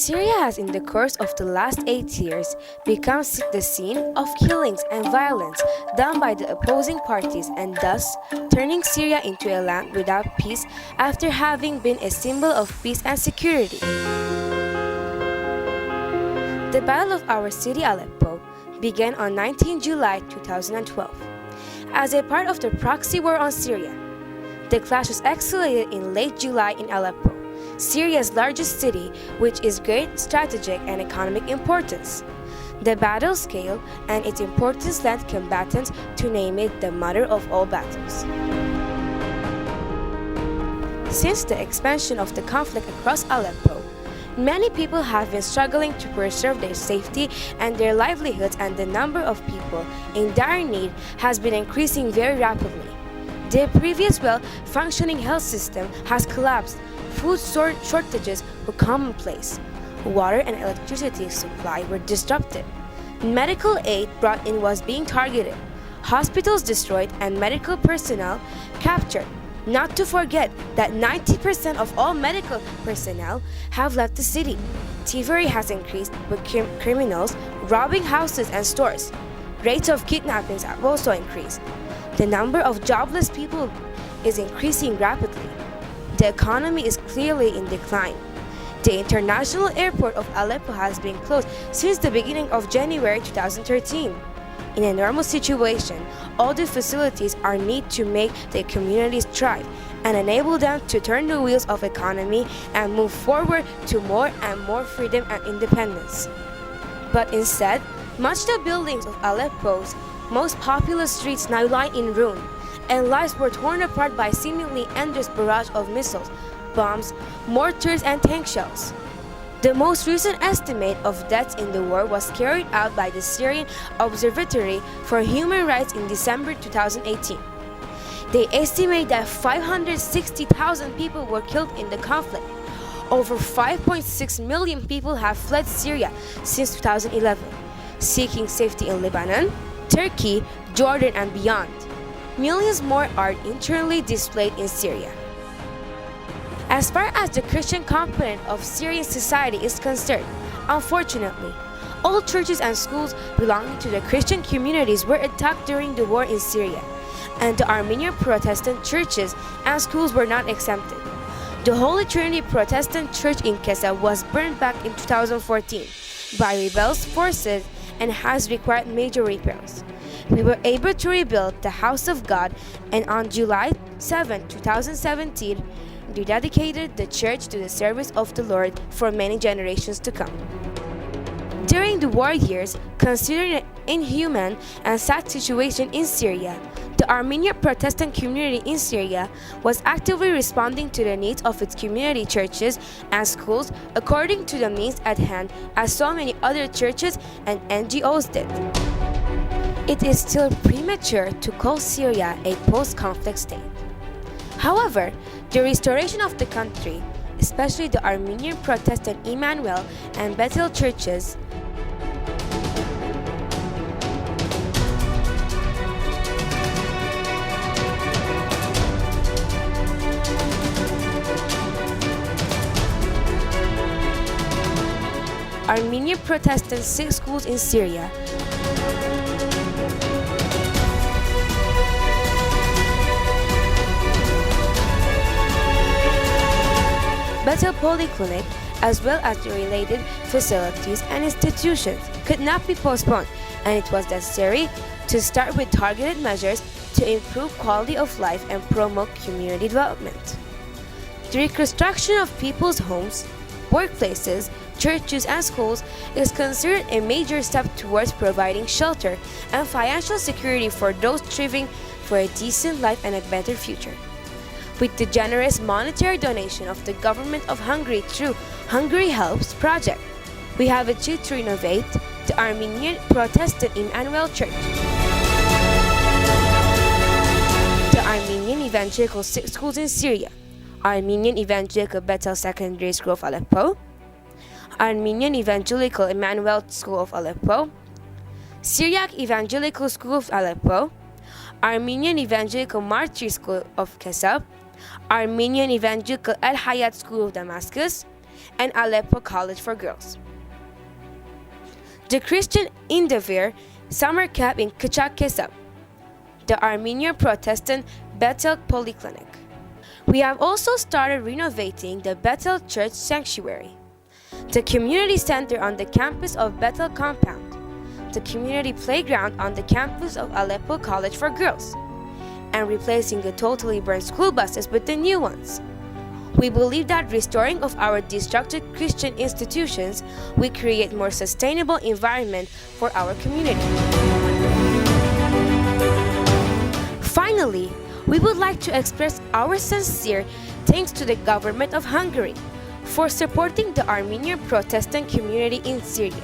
Syria has, in the course of the last 8 years, become the scene of killings and violence done by the opposing parties, and thus turning Syria into a land without peace after having been a symbol of peace and security. The Battle of our city Aleppo began on 19 July 2012 as a part of the proxy war on Syria. The clash was escalated in late July in Aleppo, Syria's largest city, which is great strategic and economic importance. The battle scale and its importance led combatants to name it the mother of all battles. Since the expansion of the conflict across Aleppo, many people have been struggling to preserve their safety and their livelihoods, and the number of people in dire need has been increasing very rapidly. The previous well-functioning health system has collapsed. Food shortages were commonplace. Water and electricity supply were disrupted. Medical aid brought in was being targeted. Hospitals destroyed and medical personnel captured. Not to forget that 90% of all medical personnel have left the city. Thievery has increased, with criminals robbing houses and stores. Rates of kidnappings have also increased. The number of jobless people is increasing rapidly. The economy is clearly in decline. The international airport of Aleppo has been closed since the beginning of January 2013. In a normal situation, all the facilities are needed to make the communities thrive and enable them to turn the wheels of economy and move forward to more and more freedom and independence. But instead, much of the buildings of Aleppo's most populous streets now lie in ruin, and lives were torn apart by seemingly endless barrage of missiles, bombs, mortars, and tank shells. The most recent estimate of deaths in the war was carried out by the Syrian Observatory for Human Rights in December 2018. They estimate that 560,000 people were killed in the conflict. Over 5.6 million people have fled Syria since 2011, seeking safety in Lebanon, Turkey, Jordan, and beyond. Millions more are internally displaced in Syria. As far as the Christian component of Syrian society is concerned, unfortunately, all churches and schools belonging to the Christian communities were attacked during the war in Syria, and the Armenian Protestant churches and schools were not exempted. The Holy Trinity Protestant Church in Kesa was burned back in 2014 by rebellious forces and has required major repairs. We were able to rebuild the House of God, and on July 7, 2017, rededicated the church to the service of the Lord for many generations to come. During the war years, considering an inhuman and sad situation in Syria, the Armenian Protestant community in Syria was actively responding to the needs of its community churches and schools according to the means at hand, as so many other churches and NGOs did. It is still premature to call Syria a post-conflict state. However, the restoration of the country, especially the Armenian Protestant Emmanuel and Bethel churches, Armenian Protestant 6 schools in Syria, Bethel Polyclinic, as well as the related facilities and institutions, could not be postponed, and it was necessary to start with targeted measures to improve quality of life and promote community development. The reconstruction of people's homes, workplaces, churches, and schools is considered a major step towards providing shelter and financial security for those striving for a decent life and a better future. With the generous monetary donation of the government of Hungary through Hungary Helps project, we have achieved to renovate the Armenian Protestant Emmanuel Church, the Armenian Evangelical schools in Syria, Armenian Evangelical Bethel Secondary School of Aleppo, Armenian Evangelical Emmanuel School of Aleppo, Syriac Evangelical School of Aleppo, Armenian Evangelical Martyr School of Kesa, Armenian Evangelical El Hayat School of Damascus, and Aleppo College for Girls. The Christian Endeavor Summer Camp in Kıçakkesap, the Armenian Protestant Bethel Polyclinic. We have also started renovating the Bethel Church Sanctuary, the community center on the campus of Bethel Compound, the community playground on the campus of Aleppo College for Girls, and replacing the totally burned school buses with the new ones. We believe that restoring of our destructed Christian institutions will create more sustainable environment for our community. Finally, we would like to express our sincere thanks to the government of Hungary for supporting the Armenian Protestant community in Syria.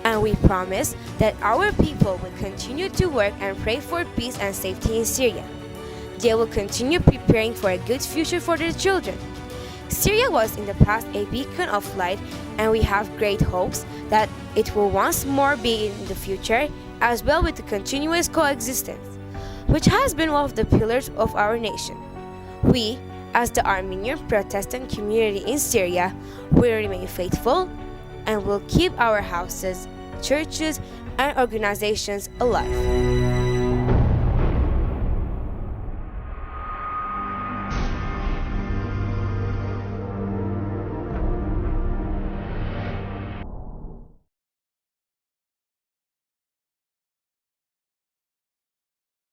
And we promise that our people will continue to work and pray for peace and safety in Syria. They will continue preparing for a good future for their children. Syria was in the past a beacon of light, and we have great hopes that it will once more be in the future, as well with the continuous coexistence, which has been one of the pillars of our nation. We, as the Armenian Protestant community in Syria, will remain faithful and will keep our houses, churches, and organizations alive.